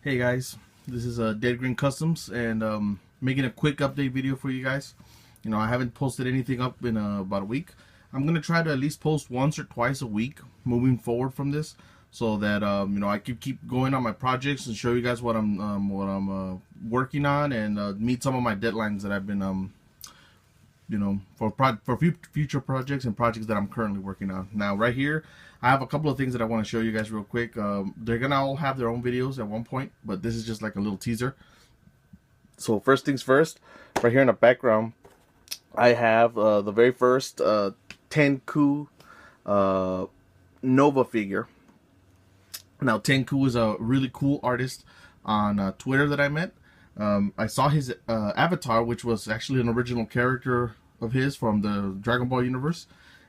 Hey guys, this is Deadgrin Customs and making a quick update video for you guys. I haven't posted anything up in about a week. I'm gonna try to at least post once or twice a week moving forward from this, so that I can keep going on my projects and show you guys what I'm working on and meet some of my deadlines that I've been for future projects and projects that I'm currently working on. Now, right here, I have a couple of things that I want to show you guys real quick. They're gonna all have their own videos at one point, but this is just like a little teaser. So first things first, right here in the background, I have the very first Tengku Nova figure. Now, Tengku is a really cool artist on Twitter that I met. I saw his avatar, which was actually an original character of his from the Dragon Ball universe,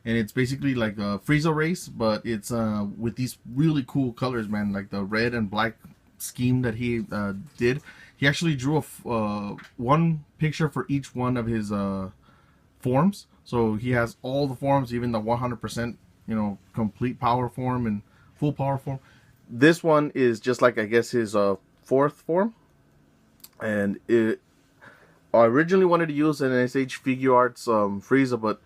and it's basically like a Frieza race, but it's with these really cool colors, man, like the red and black scheme that he did. He actually drew one picture for each one of his forms, so he has all the forms, even the 100% complete power form and full power form. This one is just like, I guess, his fourth form. And I originally wanted to use an SH Figure Arts Frieza, but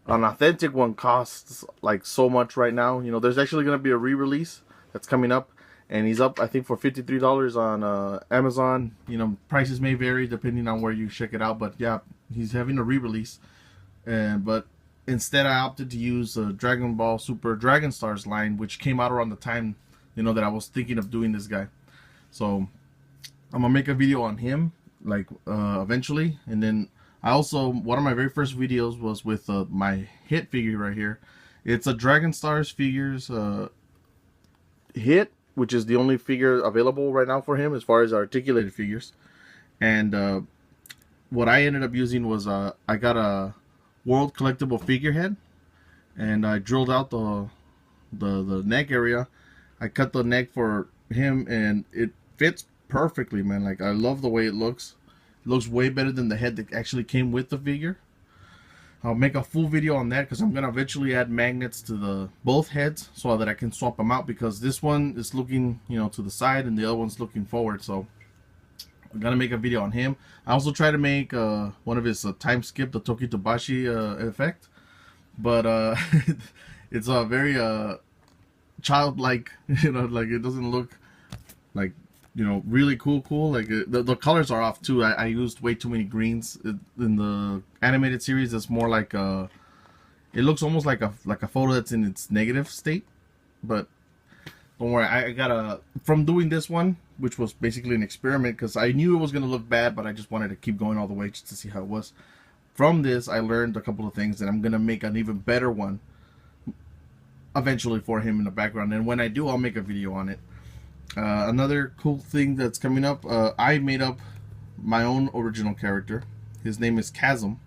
an authentic one costs like so much right now. There's actually going to be a re-release that's coming up, and he's up, I think, for $53 on Amazon. Prices may vary depending on where you check it out, but yeah, he's having a re-release. But instead, I opted to use the Dragon Ball Super Dragon Stars line, which came out around the time that I was thinking of doing this guy. So I'm gonna make a video on him eventually, and then I also, one of my very first videos was with my Hit figure right here. It's a Dragon Stars figures Hit, which is the only figure available right now for him as far as articulated figures. And what I ended up using was I got a World Collectible figurehead, and I drilled out the neck area. I cut the neck for him, and it fits perfectly, man. Like, I love the way it looks. It looks way better than the head that actually came with the figure. I'll make a full video on that because I'm gonna eventually add magnets to both heads so that I can swap them out, because this one is looking to the side and the other one's looking forward. So I'm gonna make a video on him. I also try to make one of his time skip, the Toki Tobashi effect, but it's a very childlike, like, it doesn't look like really cool. Like, the colors are off too. I used way too many greens in the animated series. It's more like it looks almost like a photo that's in its negative state. But don't worry, I got from doing this one, which was basically an experiment, because I knew it was gonna look bad, but I just wanted to keep going all the way just to see how it was. From this, I learned a couple of things, and I'm gonna make an even better one eventually for him in the background. And when I do, I'll make a video on it. Another cool thing that's coming up, I made up my own original character. His name is Chasm,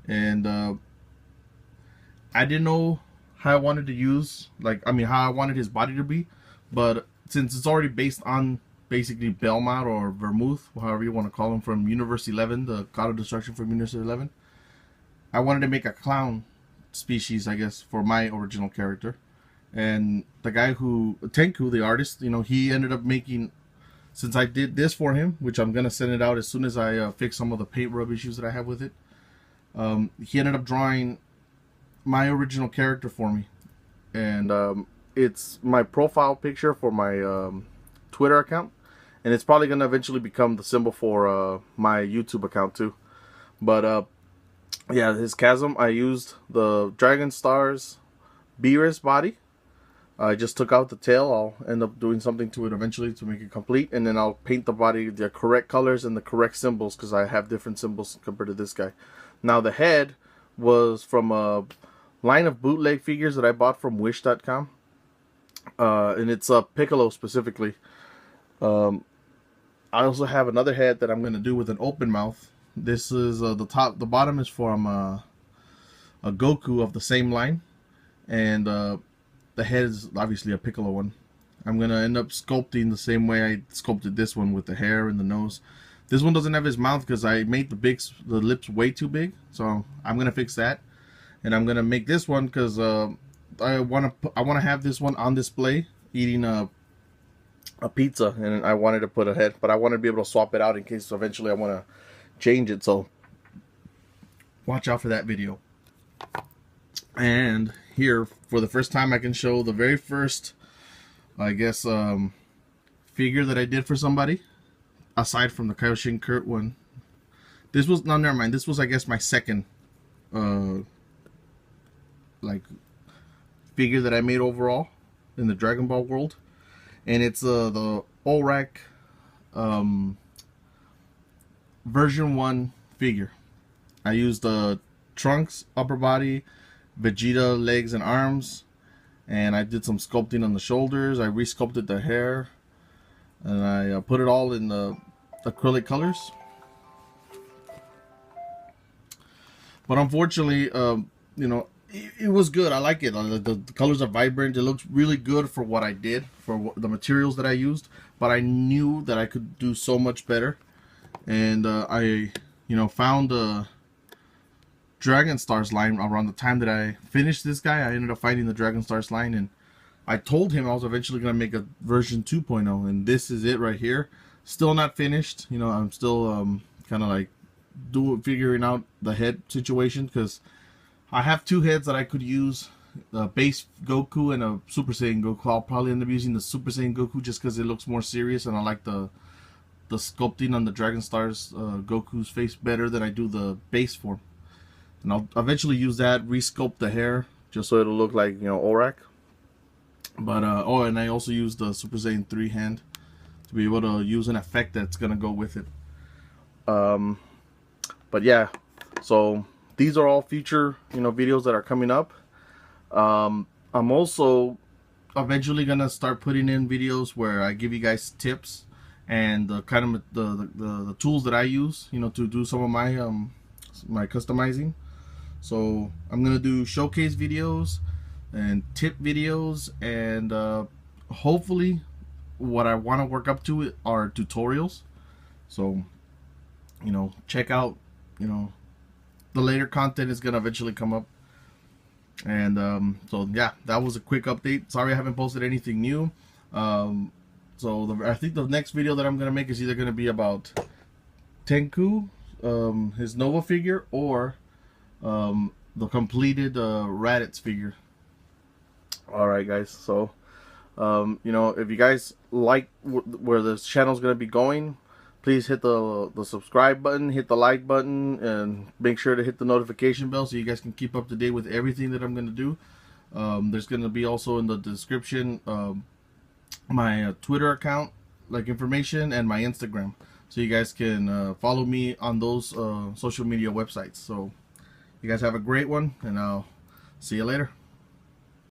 and I didn't know how I wanted to use, how I wanted his body to be, but since it's already based on basically Belmont or Vermouth, however you want to call him, from Universe 11, the God of Destruction from Universe 11, I wanted to make a clown species, I guess, for my original character. And the guy Tengku, the artist, he ended up making, since I did this for him, which I'm gonna send it out as soon as I fix some of the paint rub issues that I have with it. He ended up drawing my original character for me, and it's my profile picture for my Twitter account, and it's probably gonna eventually become the symbol for my YouTube account too. But yeah, his Chasm, I used the Dragon Stars Beerus body. I just took out the tail. I'll end up doing something to it eventually to make it complete, and then I'll paint the body the correct colors and the correct symbols, because I have different symbols compared to this guy. Now, the head was from a line of bootleg figures that I bought from Wish.com, and it's Piccolo specifically. I also have another head that I'm going to do with an open mouth. This is the bottom is from a Goku of the same line, and the head is obviously a Piccolo one. I'm going to end up sculpting the same way I sculpted this one, with the hair and the nose. This one doesn't have his mouth because I made the lips way too big. So I'm going to fix that. And I'm going to make this one because I want to have this one on display eating a pizza, and I wanted to put a head, but I wanted to be able to swap it out in case eventually I want to change it. So watch out for that video. And here, for the first time, I can show the very first, I guess, figure that I did for somebody, aside from the Kaioshin Kurt one. This was, no, never mind. This was, I guess, my second, like, figure that I made overall in the Dragon Ball world. And it's the Olrak version 1 figure. I used the Trunks upper body, Vegeta legs and arms, and I did some sculpting on the shoulders. I resculpted the hair, and I put it all in the acrylic colors. But unfortunately, you know, it was good. I like it. The colors are vibrant. It looks really good for what I did, for the materials that I used. But I knew that I could do so much better, and I, you know, found Dragon Stars line around the time that I finished this guy. I ended up finding the Dragon Stars line, and I told him I was eventually going to make a version 2.0, and this is it right here. Still not finished. You know, I'm still kind of like figuring out the head situation, because I have two heads that I could use, the base Goku and a Super Saiyan Goku. I'll probably end up using the Super Saiyan Goku just because it looks more serious, and I like the sculpting on the Dragon Stars Goku's face better than I do the base form. And I'll eventually use that, resculpt the hair, just so it'll look like, you know, Olrak. But, oh, and I also use the Super Saiyan 3 hand to be able to use an effect that's going to go with it. But yeah, so these are all future, you know, videos that are coming up. I'm also eventually going to start putting in videos where I give you guys tips and the kind of the tools that I use, you know, to do some of my my customizing. So I'm gonna do showcase videos and tip videos, and hopefully what I want to work up to are tutorials. So, you know, check out, you know, the later content is gonna eventually come up. And so yeah, that was a quick update. Sorry I haven't posted anything new. So I think the next video that I'm gonna make is either gonna be about Tengku, his Nova figure, or the completed Raditz figure. Alright guys, so you know, if you guys like where this channel is going to be going, please hit the subscribe button, hit the like button, and make sure to hit the notification bell so you guys can keep up to date with everything that I'm going to do. There's going to be also in the description my Twitter account, like, information, and my Instagram, so you guys can follow me on those social media websites. So you guys have a great one, and I'll see you later.